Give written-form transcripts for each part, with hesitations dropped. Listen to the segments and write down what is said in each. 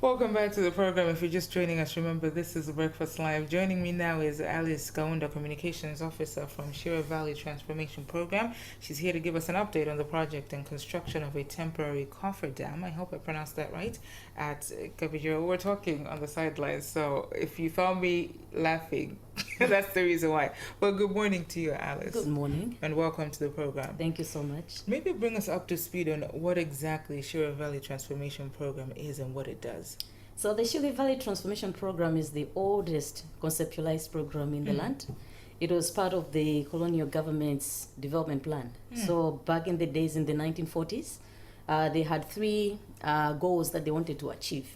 Welcome back to the program. If you're just joining us, remember this is Breakfast Live. Joining me now is Alice Kaunda, Communications Officer from Shira Valley Transformation Program. She's here to give us an update on the project and construction of a temporary coffer dam. I hope I pronounced that right. At Kabijiro, we're talking on the sidelines, so if you found me laughing, that's the reason why. Well, good morning to you, Alice. Good morning. And welcome to the program. Thank you so much. Maybe bring us up to speed on what exactly Shira Valley Transformation Program is and what it does. So the Shira Valley Transformation Program is the oldest conceptualized program in the land. It was part of the colonial government's development plan. So back in the days in the 1940s, they had three goals that they wanted to achieve.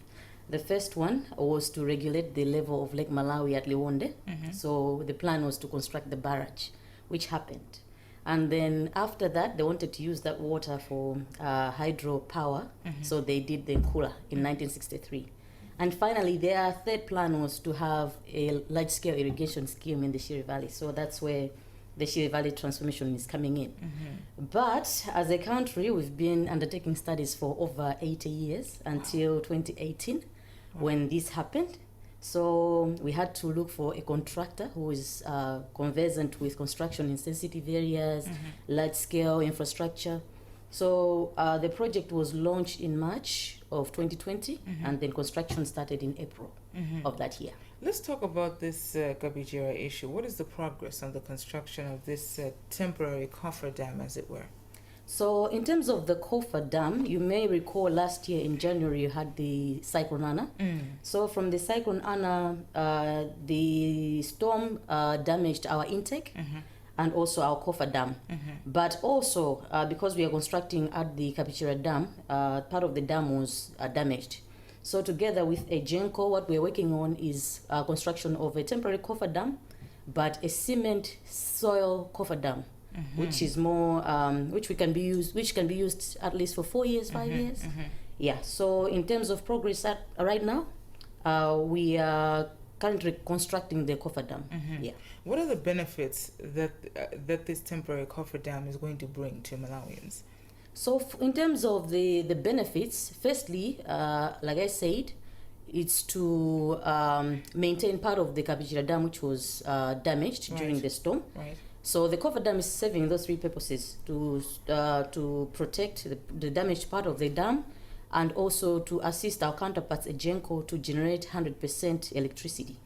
The first one was to regulate the level of Lake Malawi at Liwonde. So the plan was to construct the barrage, which happened. And then after that, they wanted to use that water for hydropower. So they did the Nkula in 1963. And finally, their third plan was to have a large-scale irrigation scheme in the Shira Valley. So that's where the Shira Valley transformation is coming in. But as a country, we've been undertaking studies for over 80 years until 2018 when this happened. So we had to look for a contractor who is conversant with construction in sensitive areas, large-scale infrastructure. So the project was launched in March of 2020, and then construction started in April of that year. Let's talk about this Kabijira issue. What is the progress on the construction of this temporary coffer dam, as it were? So in terms of the coffer dam, you may recall last year in January you had the Cyclone Anna. So from the Cyclone Anna, the storm damaged our intake and also our coffer dam. But also, because we are constructing at the Kabijira Dam, part of the dam was damaged. So together with a Genco, what we're working on is construction of a temporary coffer dam, but a cement soil coffer dam, which is more, which can be used at least for 4 years, 5 years. Yeah. So in terms of progress right now, we are currently constructing the coffer dam. Yeah. What are the benefits that this temporary coffer dam is going to bring to Malawians? So in terms of the benefits, firstly, like I said, it's to maintain part of the Kabijira Dam which was damaged during the storm. So the coffer dam is serving those three purposes: to protect the damaged part of the dam, and also to assist our counterparts at Genco to generate 100% electricity.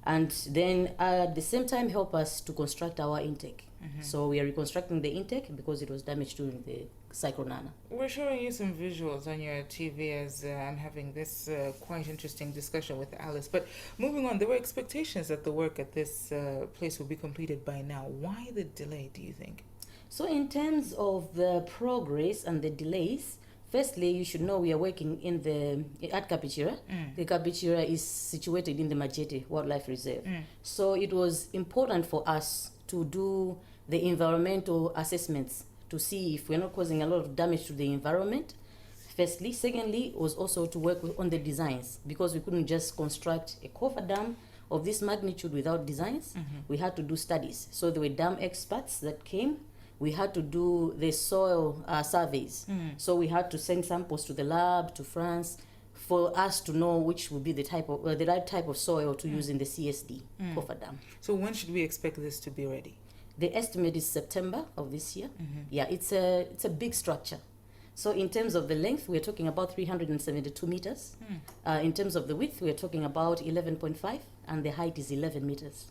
And then at the same time help us to construct our intake. So we are reconstructing the intake because it was damaged during the Cyclone Anna. We're showing you some visuals on your TV as I'm having this quite interesting discussion with Alice. But moving on, there were expectations that the work at this place will be completed by now. Why the delay, do you think? So in terms of the progress and the delays, firstly, you should know we are working at Kabijira. The Kabijira is situated in the Majete Wildlife Reserve. So it was important for us to do the environmental assessments to see if we're not causing a lot of damage to the environment. Firstly. Secondly, was also to work on the designs, because we couldn't just construct a coffer dam of this magnitude without designs. We had to do studies. So there were dam experts that came. We had to do the soil surveys. So we had to send samples to the lab, to France, for us to know which would be the right type of soil to use in the CSD coffer dam. So when should we expect this to be ready? The estimate is September of this year. Yeah, it's a big structure. So in terms of the length, we're talking about 372 meters. In terms of the width, we're talking about 11.5, and the height is 11 meters.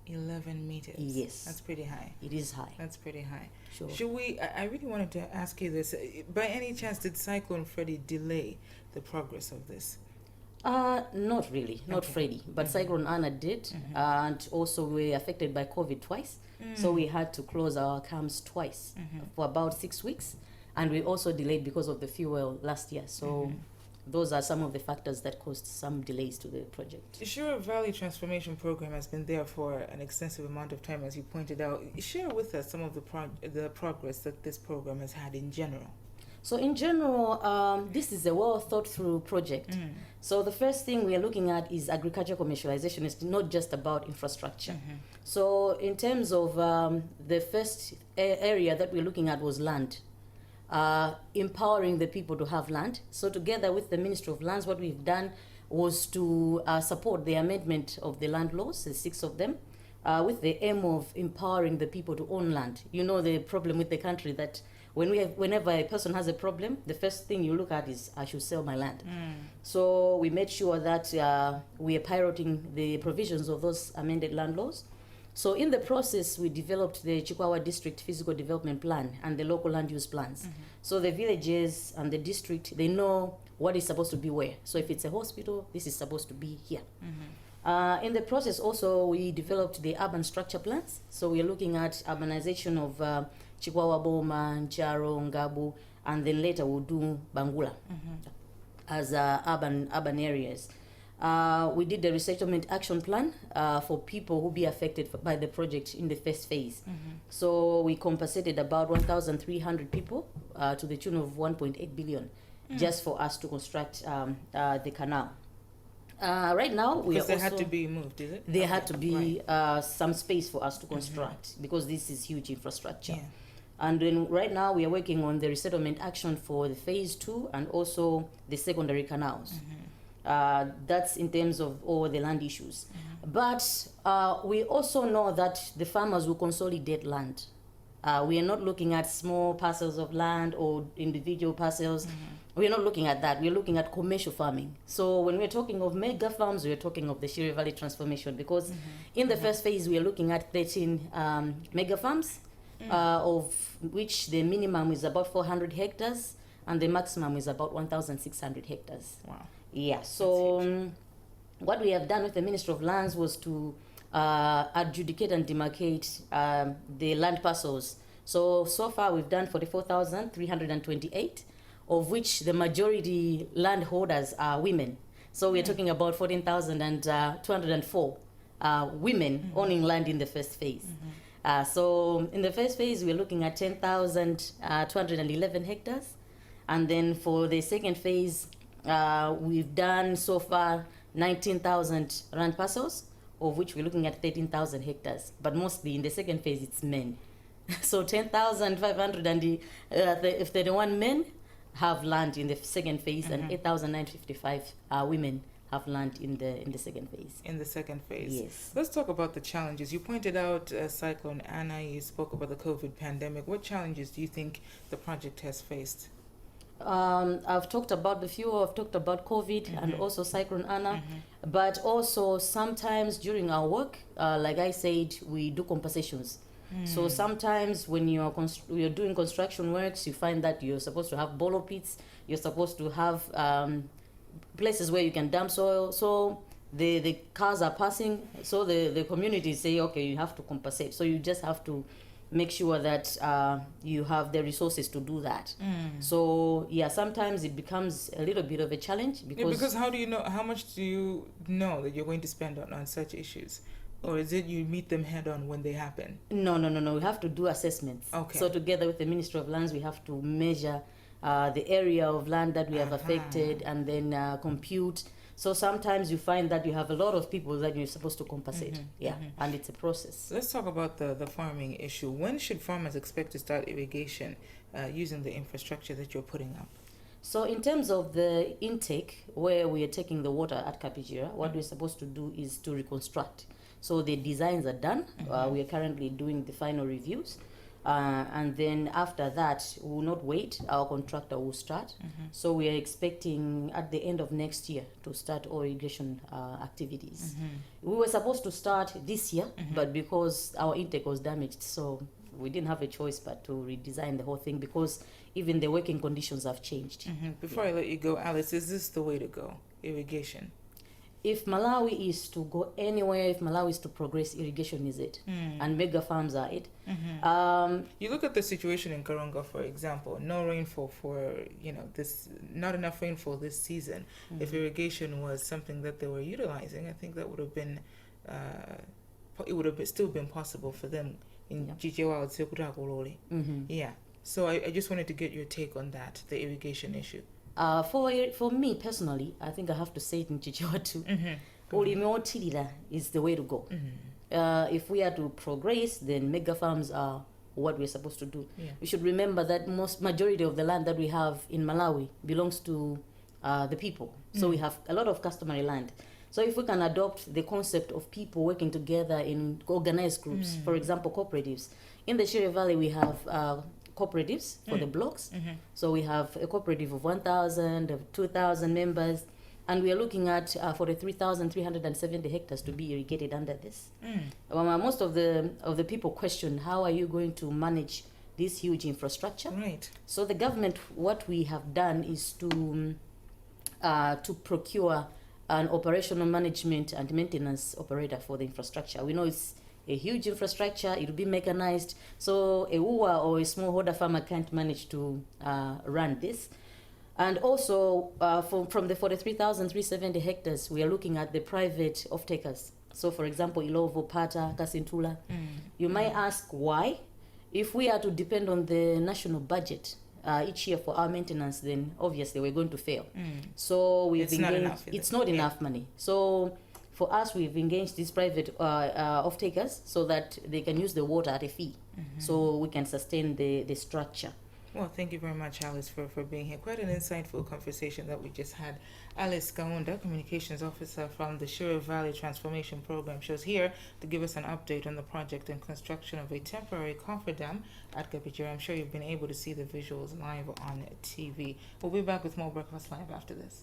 11 meters. Yes. That's pretty high. It is high. That's pretty high. Sure. Should we, I really wanted to ask you this. By any chance, did Cyclone Freddy delay the progress of this? Not really. Not Freddy. But Cyclone Anna did. And also we were affected by COVID twice. So we had to close our camps twice for about 6 weeks. And we also delayed because of the fuel last year. So those are some of the factors that caused some delays to the project. The Shira Valley Transformation Program has been there for an extensive amount of time, as you pointed out. Share with us some of the progress that this program has had in general. So in general, this is a well thought through project. So the first thing we are looking at is agriculture commercialization. It's not just about infrastructure. So in terms of the first area that we're looking at was land. empowering the people to have land. So together with the Ministry of Lands, what we've done was to support the amendment of the land laws, the 6 of them, with the aim of empowering the people to own land. You know the problem with the country that whenever a person has a problem, the first thing you look at is, I should sell my land. So we made sure that we are piloting the provisions of those amended land laws. So in the process, we developed the Chikwawa District Physical Development Plan and the local land use plans. So the villages and the district, they know what is supposed to be where. So if it's a hospital, this is supposed to be here. In the process also, we developed the urban structure plans. So we are looking at urbanization of Chikwawa, Boma, Ncharo, Ngabu, and then later we'll do Bangula as urban areas. We did the resettlement action plan for people who be affected by the project in the first phase. So we compensated about 1,300 people to the tune of 1.8 billion just for us to construct the canal. Right now, we are Because they had to be moved, is it? There had to be some space for us to construct because this is huge infrastructure. And then right now we are working on the resettlement action for the phase 2 and also the secondary canals. That's in terms of all the land issues. But we also know that the farmers will consolidate land. We are not looking at small parcels of land or individual parcels. We are not looking at that. We are looking at commercial farming. So when we're talking of mega farms, we are talking of the Shire Valley transformation because in the first phase, we are looking at 13 mega farms, of which the minimum is about 400 hectares and the maximum is about 1,600 hectares. Wow. Yeah, so what we have done with the Ministry of Lands was to adjudicate and demarcate the land parcels. So far we've done 44,328, of which the majority landholders are women. So we're talking about 14,204 women owning land in the first phase. So in the first phase, we're looking at 10,211 hectares. And then for the second phase, we've done so far 19,000 land parcels, of which we're looking at 13,000 hectares. But mostly in the second phase, it's men. So 10,531 men have land in the second phase, and 8,955 women have land in the second phase. In the second phase. Yes. Let's talk about the challenges. You pointed out Cyclone Anna. You spoke about the COVID pandemic. What challenges do you think the project has faced? I've talked about the few. I've talked about COVID and also Cyclone Anna. But also sometimes during our work, like I said, we do compensations. So sometimes when you're doing construction works, you find that you're supposed to have bolo pits. You're supposed to have places where you can dump soil. So the cars are passing. So the communities say, okay, you have to compensate. So you just have to make sure that you have the resources to do that. So yeah, sometimes it becomes a little bit of a challenge because how do you know, how much do you know that you're going to spend on such issues? Or is it you meet them head on when they happen? No. We have to do assessments. Okay. So together with the Ministry of Lands, we have to measure the area of land that we have affected and then compute. So sometimes you find that you have a lot of people that you're supposed to compensate. And it's a process. Let's talk about the farming issue. When should farmers expect to start irrigation using the infrastructure that you're putting up? So in terms of the intake, where we are taking the water at Kapijira, what we're supposed to do is to reconstruct. So the designs are done. We are currently doing the final reviews. And then after that, we will not wait. Our contractor will start. So we are expecting at the end of next year to start our irrigation activities. We were supposed to start this year, but because our intake was damaged, so we didn't have a choice but to redesign the whole thing because even the working conditions have changed. Before I let you go, Alice, is this the way to go, irrigation? If Malawi is to go anywhere, if Malawi is to progress, irrigation is it. And mega farms are it. You look at the situation in Karonga, for example, no rainfall for, not enough rainfall this season. If irrigation was something that they were utilizing, I think that would have been, it would have still been possible for them in Jijewa. Yeah. So I just wanted to get your take on that, the irrigation issue. For me personally, I think I have to say it in Chichewa too. Ulimeotilira is the way to go. If we are to progress, then mega farms are what we're supposed to do. Yeah. We should remember that majority of the land that we have in Malawi belongs to the people. So we have a lot of customary land. So if we can adopt the concept of people working together in organized groups, for example, cooperatives. In the Shire Valley, we have cooperatives for the blocks. So we have a cooperative of 1,000, of 2,000 members, and we are looking at 43,370 hectares to be irrigated under this. Most of the people question, how are you going to manage this huge infrastructure? Right. So the government, what we have done is to procure an operational management and maintenance operator for the infrastructure. We know it's a huge infrastructure, it will be mechanized, so a UWA or a smallholder farmer can't manage to run this. And also, from the 43,370 hectares, we are looking at the private off-takers. So, for example, Ilovo, Pata, Kasintula. You might ask why. If we are to depend on the national budget each year for our maintenance, then obviously we're going to fail. So we've It's not enough, it's not enough money. So for us, we've engaged these private off-takers so that they can use the water at a fee, so we can sustain the structure. Well, thank you very much, Alice, for being here. Quite an insightful conversation that we just had. Alice Kaunda, Communications Officer from the Shire Valley Transformation Program. She was here to give us an update on the project and construction of a temporary cofferdam at Kapijira. I'm sure you've been able to see the visuals live on TV. We'll be back with more Breakfast Live after this.